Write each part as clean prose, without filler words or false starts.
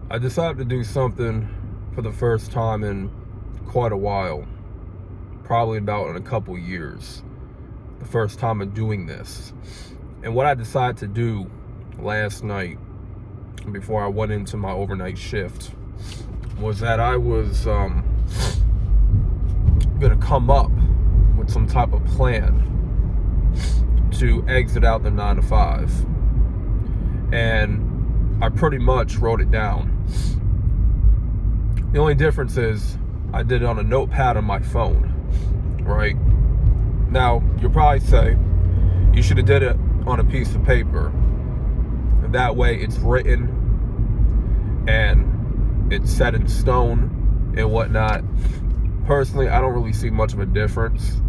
I decided to do something for the first time in quite a while, probably about in a couple years. The first time of doing this. And what I decided to do last night before I went into my overnight shift was that I was gonna come up with some type of plan to exit out the 9 to 5. And I pretty much wrote it down. The only difference is I did it on a notepad on my phone, right? Now, you'll probably say, you should have did it on a piece of paper. And that way it's written and it's set in stone and whatnot. Personally, I don't really see much of a difference.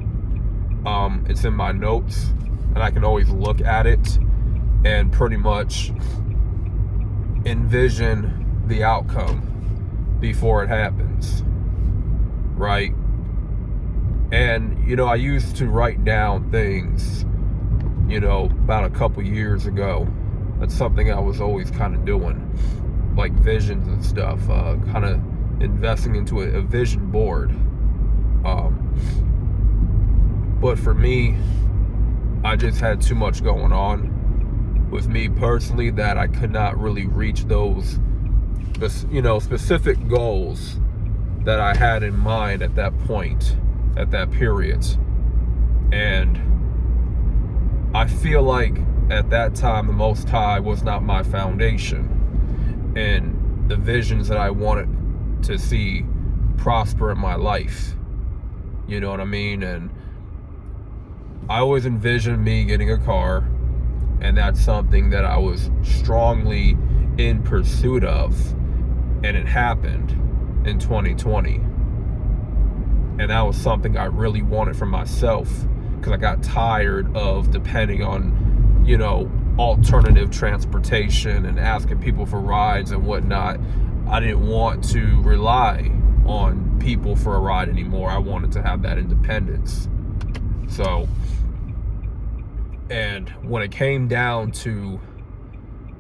It's in my notes and I can always look at it and pretty much envision the outcome before it happens, right? And I used to write down things about a couple years ago. That's something I was always kind of doing, like visions and stuff, kind of investing into a vision board. But for me, I just had too much going on with me personally that I could not really reach those specific goals that I had in mind at that point, at that period. And I feel like at that time the Most High was not my foundation, and the visions that I wanted to see prosper in my life, you know what I mean? And I always envisioned me getting a car, and that's something that I was strongly in pursuit of, and it happened in 2020. And that was something I really wanted for myself, because I got tired of depending on alternative transportation and asking people for rides and whatnot. I didn't want to rely on people for a ride anymore. I wanted to have that independence. So, and when it came down to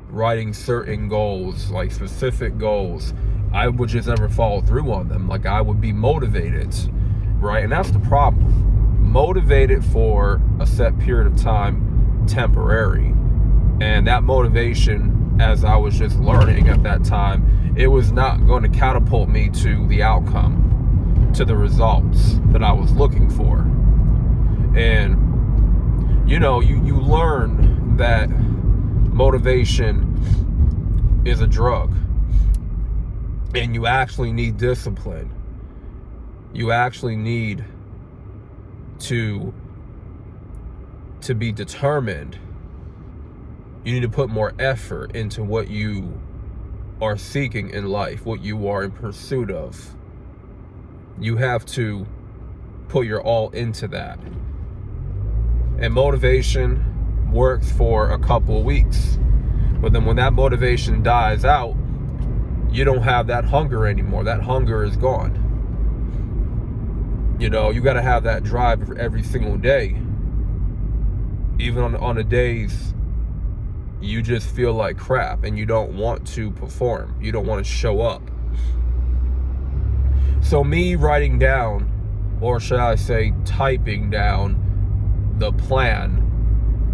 writing certain goals, like specific goals, I would just never follow through on them. Like, I would be motivated, right? And that's the problem. Motivated for a set period of time, temporary. And that motivation, as I was just learning at that time, it was not going to catapult me to the outcome, to the results that I was looking for. And you learn that motivation is a drug, and you actually need discipline. You actually need to be determined. You need to put more effort into what you are seeking in life, what you are in pursuit of. You have to put your all into that. And motivation works for a couple of weeks. But then when that motivation dies out, you don't have that hunger anymore. That hunger is gone. You got to have that drive every single day. Even on the days you just feel like crap and you don't want to perform. You don't want to show up. So me writing down, or should I say typing down, the plan,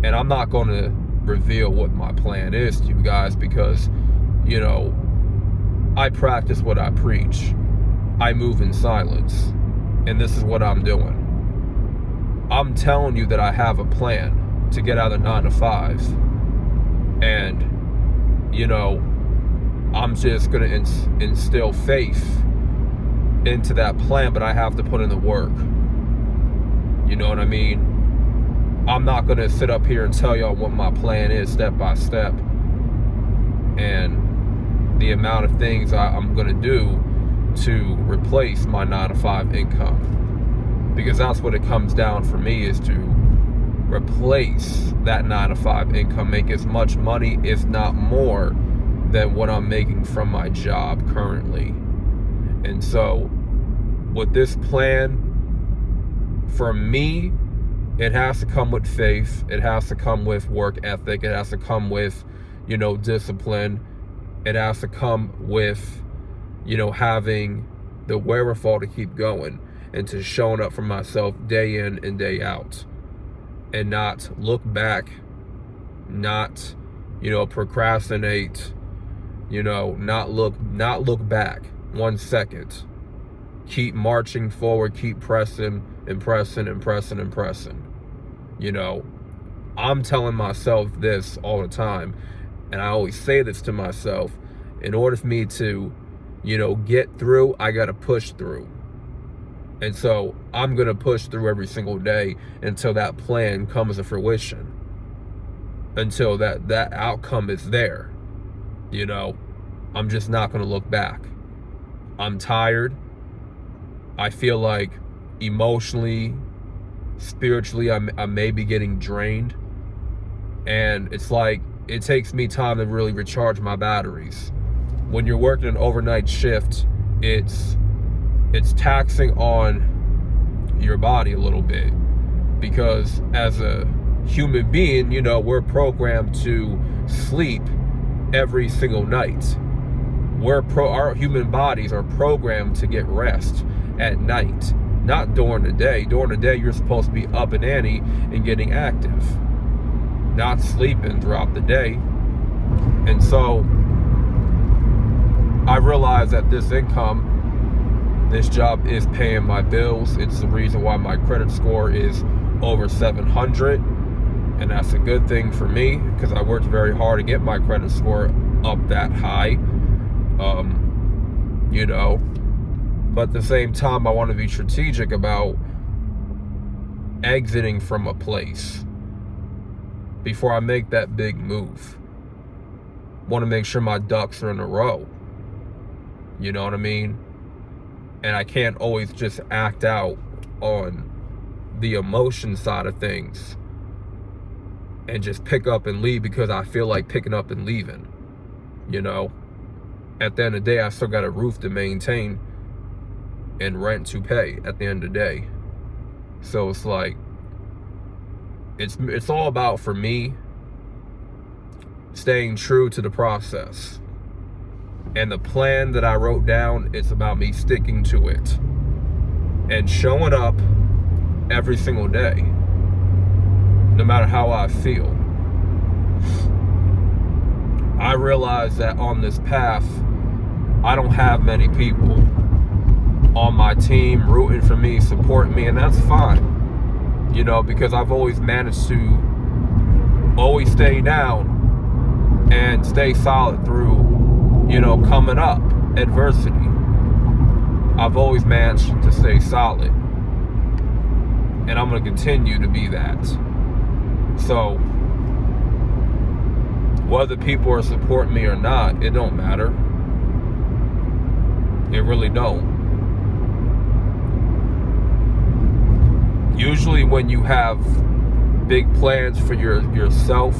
and I'm not going to reveal what my plan is to you guys, because I practice what I preach. I move in silence, and this is what I'm doing. I'm telling you that I have a plan to get out of the 9 to 5, and I'm just going to instill faith into that plan, but I have to put in the work. You know what I mean? I'm not going to sit up here and tell y'all what my plan is step by step and the amount of things I'm going to do to replace my 9 to 5 income, because that's what it comes down for me, is to replace that 9 to 5 income, make as much money, if not more, than what I'm making from my job currently. And so with this plan, for me, it has to come with faith. It has to come with work ethic. It has to come with, discipline. It has to come with, having the wherewithal to keep going and to showing up for myself day in and day out, and not look back, not, procrastinate, not look back 1 second. Keep marching forward, keep pressing and pressing and pressing and pressing. I'm telling myself this all the time, and I always say this to myself: in order for me to, get through, I got to push through. And so I'm going to push through every single day until that plan comes to fruition, until that outcome is there. I'm just not going to look back. I'm tired. I feel like emotionally, spiritually, I may be getting drained. And it's like, it takes me time to really recharge my batteries. When you're working an overnight shift, it's taxing on your body a little bit, because as a human being, we're programmed to sleep every single night. Our human bodies are programmed to get rest at night, not during the day. During the day, you're supposed to be up and ante and getting active, not sleeping throughout the day. And so I realized that this job is paying my bills. It's the reason why my credit score is over 700, and that's a good thing for me, because I worked very hard to get my credit score up that high. But at the same time, I want to be strategic about exiting from a place before I make that big move. Want to make sure my ducks are in a row. You know what I mean? And I can't always just act out on the emotion side of things and just pick up and leave because I feel like picking up and leaving. At the end of the day, I still got a roof to maintain and rent to pay at the end of the day. So it's like, it's all about, for me, staying true to the process. And the plan that I wrote down, it's about me sticking to it and showing up every single day, no matter how I feel. I realize that on this path, I don't have many people on my team rooting for me, supporting me, and that's fine. Because I've always managed to always stay down and stay solid through, coming up adversity. I've always managed to stay solid, and I'm going to continue to be that. So whether people are supporting me or not, it don't matter. It really don't. Usually when you have big plans for yourself,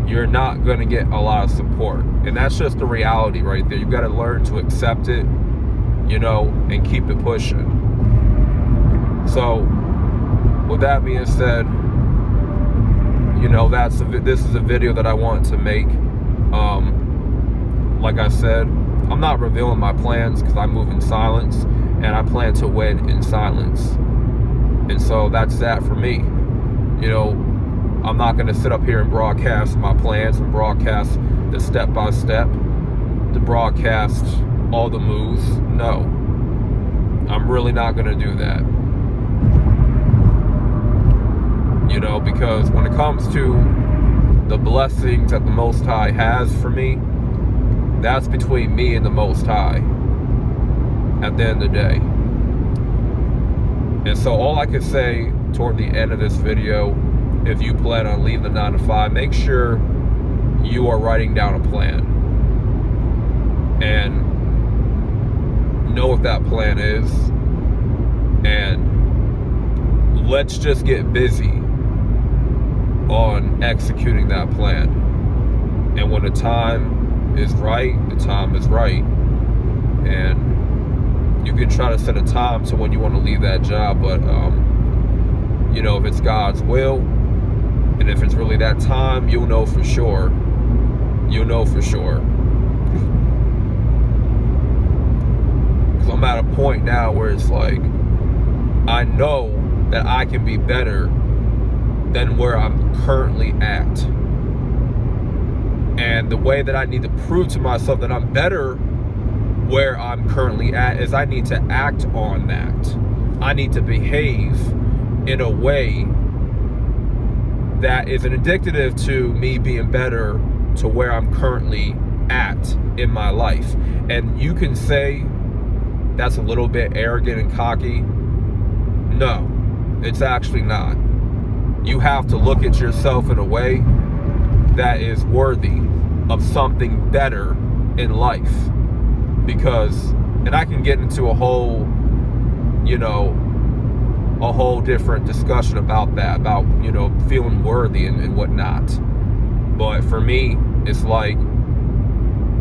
you're not going to get a lot of support. And that's just the reality right there. You've got to learn to accept it, and keep it pushing. So with that being said, this is a video that I want to make. Like I said, I'm not revealing my plans because I move in silence, and I plan to win in silence. And so that's that for me. I'm not going to sit up here and broadcast my plans and broadcast the step-by-step, to broadcast all the moves. No, I'm really not going to do that. Because when it comes to the blessings that the Most High has for me, that's between me and the Most High at the end of the day. And so all I can say toward the end of this video, if you plan on leaving the 9 to 5, make sure you are writing down a plan and know what that plan is, and let's just get busy on executing that plan. And when the time is right, the time is right. And you can try to set a time to when you want to leave that job, but if it's God's will, and if it's really that time, you'll know for sure. a point now where it's like, I know that I can be better than where I'm currently at. And the way that I need to prove to myself that I'm better where I'm currently at is I need to act on that. I need to behave in a way that is indicative to me being better to where I'm currently at in my life. And you can say that's a little bit arrogant and cocky. No, it's actually not. You have to look at yourself in a way that is worthy of something better in life. Because, and I can get into a whole different discussion about that, about, feeling worthy and whatnot. But for me, it's like,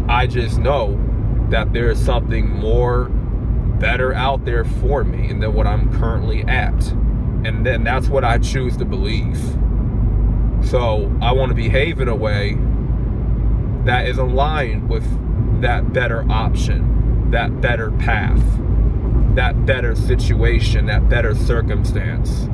I just know that there is something more better out there for me and than what I'm currently at. And then that's what I choose to believe. So I want to behave in a way that is aligned with that better option, that better path, that better situation, that better circumstance.